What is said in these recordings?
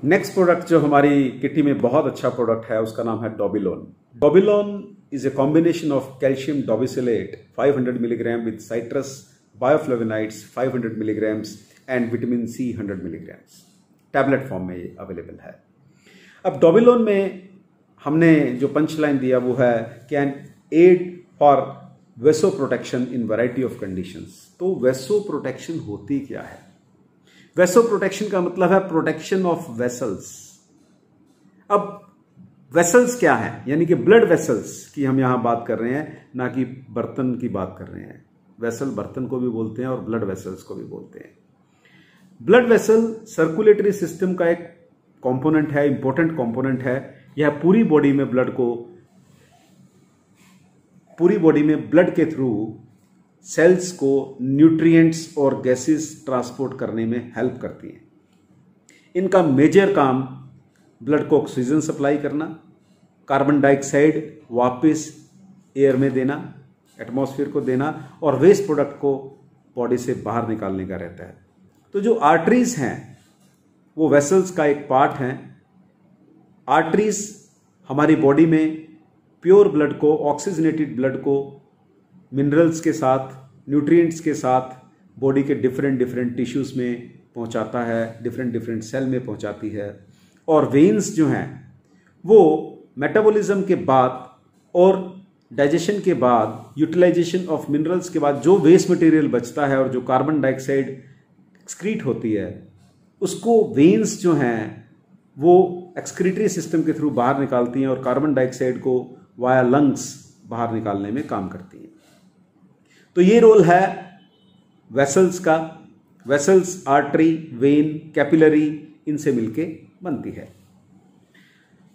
Next product जो हमारी kitty में बहुत अच्छा प्रोडक्ट है उसका नाम है Dobilon. Dobilon is a combination of calcium dobesilate 500 milligram with citrus bioflavonoids 500 milligrams and vitamin C 100 milligrams. Tablet form में ये अवेलेबल है। अब डोबिलोन में हमने जो पंच लाइन दिया वो है can add for vaso protection in variety of conditions. तो वेसो प्रोटेक्शन होती क्या है? वेसो प्रोटेक्शन का मतलब है प्रोटेक्शन ऑफ वेसल्स। अब वेसल्स क्या है? यानी कि ब्लड वेसल्स की हम यहां बात कर रहे हैं, ना कि बर्तन की बात कर रहे हैं। वेसल बर्तन को भी बोलते हैं और ब्लड वेसल्स को भी बोलते हैं। ब्लड वेसल सर्कुलेटरी सिस्टम का एक कंपोनेंट है, इंपॉर्टेंट कंपोनेंट है। यह पूरी बॉडी में ब्लड के थ्रू सेल्स को न्यूट्रिएंट्स और गैसेस ट्रांसपोर्ट करने में हेल्प करती हैं। इनका मेजर काम ब्लड को ऑक्सीजन सप्लाई करना, कार्बन डाइऑक्साइड वापस एयर में देना, एटमॉस्फेयर को देना, और वेस्ट प्रोडक्ट को बॉडी से बाहर निकालने का रहता है। तो जो आर्टरीज हैं वो वेसल्स का एक पार्ट हैं। आर्टरीज हमारी बॉडी में प्योर ब्लड को, ऑक्सीजनेटेड ब्लड को मिनरल्स के साथ, न्यूट्रिएंट्स के साथ बॉडी के डिफरेंट टिश्यूज में पहुंचाता है, डिफरेंट सेल में पहुंचाती है। और वेन्स जो हैं वो मेटाबॉलिज्म के बाद और डाइजेशन के बाद, यूटिलाइजेशन ऑफ मिनरल्स के बाद जो वेस्ट मटेरियल बचता है और जो कार्बन डाइऑक्साइड एक्सक्रीट होती है, उसको वेन्स जो हैं वो एक्सक्रीटरी सिस्टम के थ्रू बाहर निकालती हैं और कार्बन डाइऑक्साइड को वाया लंग्स बाहर निकालने में काम करती हैं। तो ये रोल है वेसल्स का। वेसल्स आर्टरी, वेन, कैपिलरी, इनसे मिलके बनती है।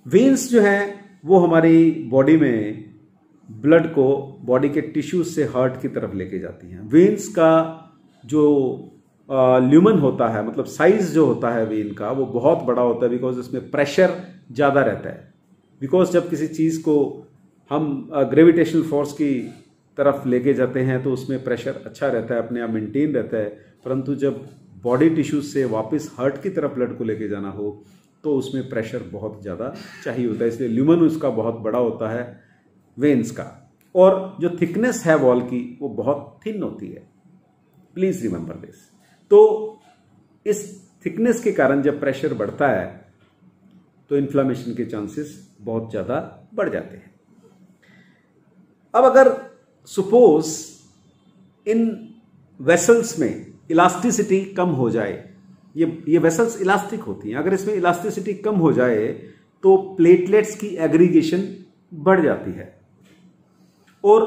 वेन्स जो हैं वो हमारी बॉडी में ब्लड को बॉडी के टिश्यूज से हार्ट की तरफ लेके जाती हैं। वेन्स का जो ल्यूमन होता है, मतलब साइज जो होता है वेन का, वो बहुत बड़ा होता है बिकॉज इसमें प्रेशर ज़्यादा रहता है। बिकॉज जब किसी चीज़ को हम ग्रेविटेशनल फोर्स की तरफ लेके जाते हैं तो उसमें प्रेशर अच्छा रहता है, अपने आप मेंटेन रहता है। परंतु जब बॉडी टिश्यूज से वापस हार्ट की तरफ ब्लड को लेके जाना हो तो उसमें प्रेशर बहुत ज़्यादा चाहिए होता है, इसलिए ल्यूमन उसका बहुत बड़ा होता है वेन्स का। और जो थिकनेस है वॉल की वो बहुत थिन होती है। Please remember this. तो इस थिकनेस के कारण जब प्रेशर बढ़ता है तो इन्फ्लामेशन के चांसेस बहुत ज़्यादा बढ़ जाते हैं। अब अगर सपोज इन वेसल्स में इलास्टिसिटी कम हो जाए, ये वेसल्स इलास्टिक होती हैं, अगर इसमें इलास्टिसिटी कम हो जाए तो प्लेटलेट्स की एग्रीगेशन बढ़ जाती है और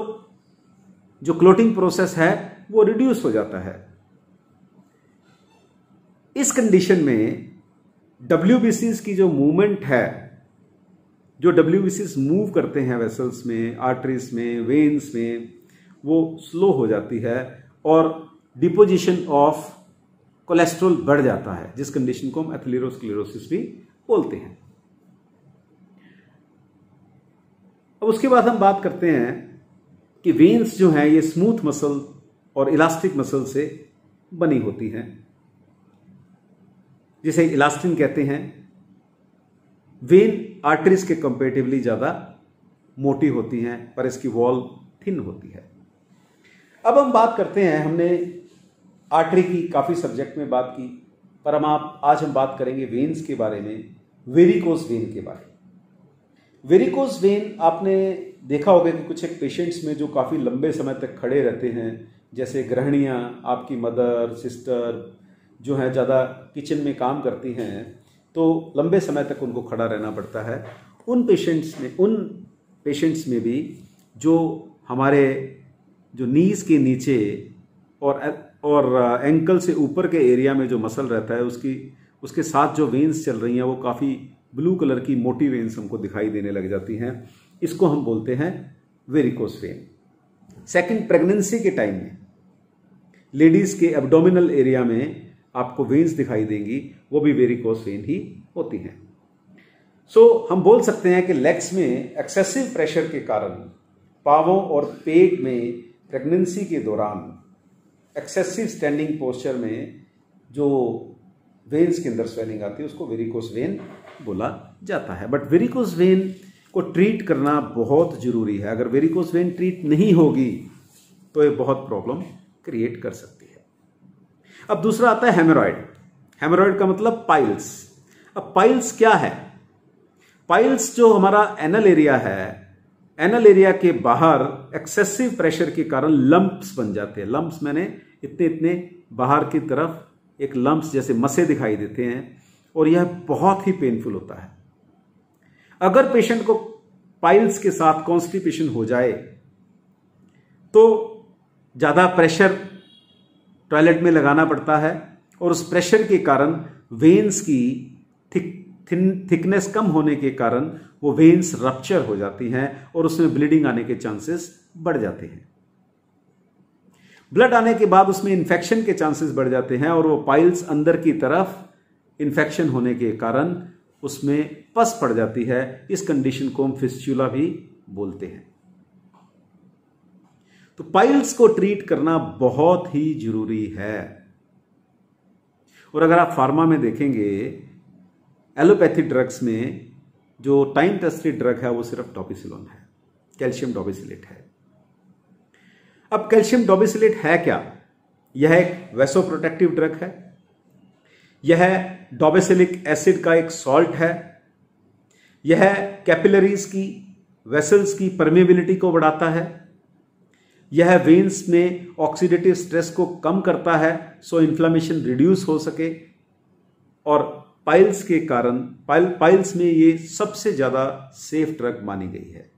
जो क्लोटिंग प्रोसेस है वो रिड्यूस हो जाता है। इस कंडीशन में WBCs की जो मूवमेंट है, जो WBCs मूव करते हैं वेसल्स में, आर्टरीज में, वेन्स में, वो स्लो हो जाती है और डिपोजिशन ऑफ कोलेस्ट्रॉल बढ़ जाता है, जिस कंडीशन को हम एथेरोस्क्लेरोसिस भी बोलते हैं। अब उसके बाद हम बात करते हैं कि वेन्स जो हैं ये स्मूथ मसल और इलास्टिक मसल से बनी होती हैं, जिसे इलास्टिन कहते हैं। वेन आर्टरीज के कंपेरेटिवली ज्यादा मोटी होती हैं पर इसकी वॉल थिन होती है। अब हम बात करते हैं, हमने आर्टरी की काफी सब्जेक्ट में बात की, पर आज हम बात करेंगे वेन्स के बारे में, वेरिकोस वेन के बारे में। वेरिकोस वेन आपने देखा होगा कि कुछ एक पेशेंट्स में जो काफी लंबे समय तक खड़े रहते हैं, जैसे गृहिणियां, आपकी मदर, सिस्टर जो है ज़्यादा किचन में काम करती हैं तो लंबे समय तक उनको खड़ा रहना पड़ता है। उन पेशेंट्स में भी जो हमारे जो नीज के नीचे और एंकल से ऊपर के एरिया में जो मसल रहता है उसके साथ जो वेन्स चल रही हैं वो काफ़ी ब्लू कलर की मोटी वेन्स हमको दिखाई देने लग जाती हैं। इसको हम बोलते हैं वेरिकोस वेन। सेकंड, प्रेगनेंसी के टाइम में लेडीज के एब्डोमिनल एरिया में आपको वेन्स दिखाई देंगी, वो भी वेरिकोस वेन ही होती हैं। हम बोल सकते हैं कि लेग्स में एक्सेसिव प्रेशर के कारण, पांवों और पेट में प्रेगनेंसी के दौरान एक्सेसिव स्टैंडिंग पोस्चर में जो वेन्स के अंदर स्वेलिंग आती है उसको वेरिकोस वेन बोला जाता है। बट वेरिकोस वेन को ट्रीट करना बहुत जरूरी है। अगर वेरिकोस वेन ट्रीट नहीं होगी तो ये बहुत प्रॉब्लम क्रिएट कर सकती है। अब दूसरा आता है हेमोरॉइड। हेमोरॉइड का मतलब पाइल्स। अब पाइल्स क्या है? पाइल्स जो हमारा एनल एरिया है, एनल एरिया के बाहर एक्सेसिव प्रेशर के कारण लंप्स बन जाते हैं। लंप्स मैंने इतने इतने बाहर की तरफ एक लंप्स जैसे मसे दिखाई देते हैं और यह बहुत ही पेनफुल होता है। अगर पेशेंट को पाइल्स के साथ कॉन्स्टिपेशन हो जाए तो ज्यादा प्रेशर टॉयलेट में लगाना पड़ता है और उस प्रेशर के कारण वेन्स की थिकनेस कम होने के कारण वो वेन्स रप्चर हो जाती हैं और उसमें ब्लीडिंग आने के चांसेस बढ़ जाते हैं। ब्लड आने के बाद उसमें इंफेक्शन के चांसेस बढ़ जाते हैं और वो पाइल्स अंदर की तरफ इंफेक्शन होने के कारण उसमें पस पड़ जाती है। इस कंडीशन को हम फिस्चुला भी बोलते हैं। तो पाइल्स को ट्रीट करना बहुत ही जरूरी है। और अगर आप फार्मा में देखेंगे, एलोपैथी ड्रग्स में जो टाइम टेस्टेड ड्रग है वो सिर्फ डॉपिसिलोन है, कैल्शियम डॉबिसिलेट है। अब कैल्शियम डॉबिसिलेट है क्या? यह एक वैसोप्रोटेक्टिव ड्रग है। यह डॉबिसिलिक एसिड का एक सॉल्ट है। यह कैपिलरीज की, वेसल्स की परमेबिलिटी को बढ़ाता है। यह वेन्स में ऑक्सीडेटिव स्ट्रेस को कम करता है सो इन्फ्लेमेशन रिड्यूस हो सके। और पाइल्स के कारण पाइल्स में ये सबसे ज्यादा सेफ ड्रग मानी गई है।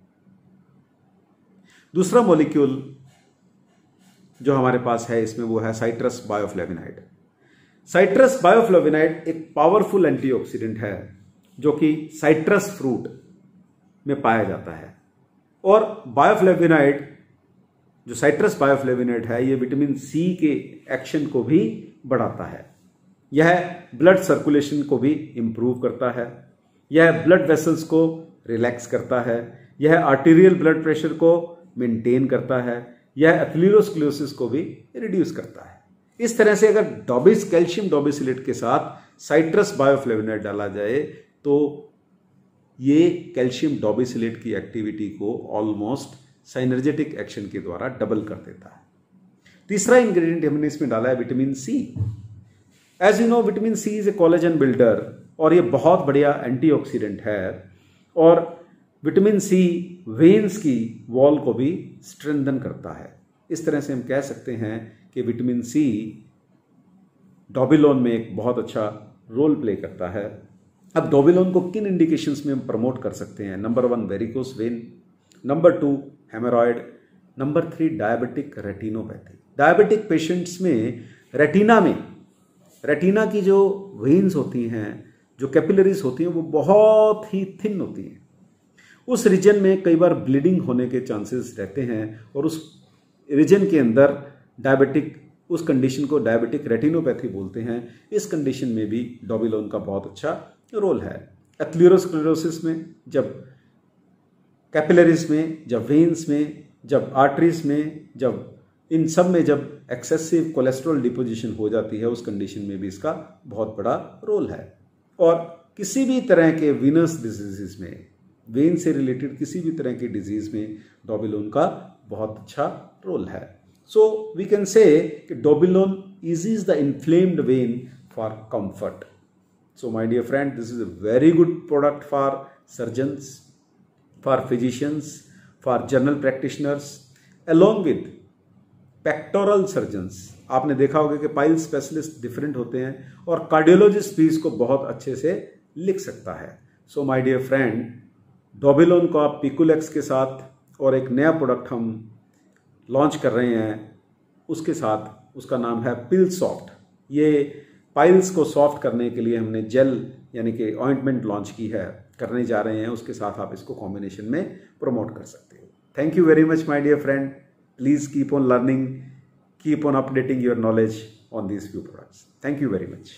दूसरा मॉलिक्यूल जो हमारे पास है इसमें वो है साइट्रस बायोफ्लेविनाइड। साइट्रस बायोफ्लेविनाइड एक पावरफुल एंटीऑक्सीडेंट है जो कि साइट्रस फ्रूट में पाया जाता है। और बायोफ्लेविनाइड जो साइट्रस बायोफ्लेविनाइड है ये विटामिन सी के एक्शन को भी बढ़ाता है। यह ब्लड सर्कुलेशन को भी इंप्रूव करता है। यह ब्लड वेसल्स को रिलैक्स करता है। यह आर्टीरियल ब्लड प्रेशर को मेंटेन करता है। यह एथेरोस्क्लेरोसिस को भी रिड्यूस करता है। इस तरह से अगर कैल्शियम डॉबिसिलेट के साथ साइट्रस बायोफ्लेविनाइड डाला जाए तो ये कैल्शियम डॉबिसिलेट की एक्टिविटी को ऑलमोस्ट साइनर्जेटिक एक्शन के द्वारा डबल कर देता है। तीसरा इंग्रेडिएंट हमने इसमें डाला है vitamin C. As you know vitamin C is a collagen builder और ये बहुत बढ़िया एंटीऑक्सीडेंट है। और विटामिन सी वेन्स की वॉल को भी स्ट्रेंथन करता है। इस तरह से हम कह सकते हैं कि विटामिन सी डॉबिलोन में एक बहुत अच्छा रोल प्ले करता है। अब डॉबिलोन को किन इंडिकेशंस में हम प्रमोट कर सकते हैं? Number 1 varicose vein, number 2 haemorrhoid, number 3 diabetic retinopathy. Diabetic patients में रेटिना की जो वेन्स होती हैं, जो कैपिलरीज होती हैं, वो बहुत ही थिन होती हैं। उस रीजन में कई बार ब्लीडिंग होने के चांसेस रहते हैं और उस रीजन के अंदर उस कंडीशन को डायबिटिक रेटिनोपैथी बोलते हैं। इस कंडीशन में भी डॉबिलोन का बहुत अच्छा रोल है। एथेरोस्क्लेरोसिस में, जब कैपिलरीज में, जब वेन्स में, जब आर्टरीज में, जब इन सब में जब एक्सेसिव कोलेस्ट्रॉल डिपोजिशन हो जाती है उस कंडीशन में भी इसका बहुत बड़ा रोल है। और किसी भी तरह के वीनस डिजीजेस में, वेन से रिलेटेड किसी भी तरह की डिजीज में डॉबिलोन का बहुत अच्छा रोल है। सो वी कैन से कि डॉबिलोन eases the inflamed vein for comfort. So my dear friend, this is a very good product for surgeons, for physicians, for general practitioners, along with pectoral surgeons. आपने देखा होगा कि pile specialist different होते हैं और cardiologist भी इसको बहुत अच्छे से लिख सकता है। सो माय डियर फ्रेंड, डॉबिलोन को आप पिकुलेक्स के साथ और एक नया प्रोडक्ट हम लॉन्च कर रहे हैं उसके साथ, उसका नाम है पिल सॉफ्ट। ये पाइल्स को सॉफ्ट करने के लिए हमने जेल यानी कि ऑइंटमेंट लॉन्च की है, करने जा रहे हैं। उसके साथ आप इसको कॉम्बिनेशन में प्रमोट कर सकते हो। Thank you very much my dear friend. Please keep on learning, keep on updating your knowledge on these few products. Thank you very much.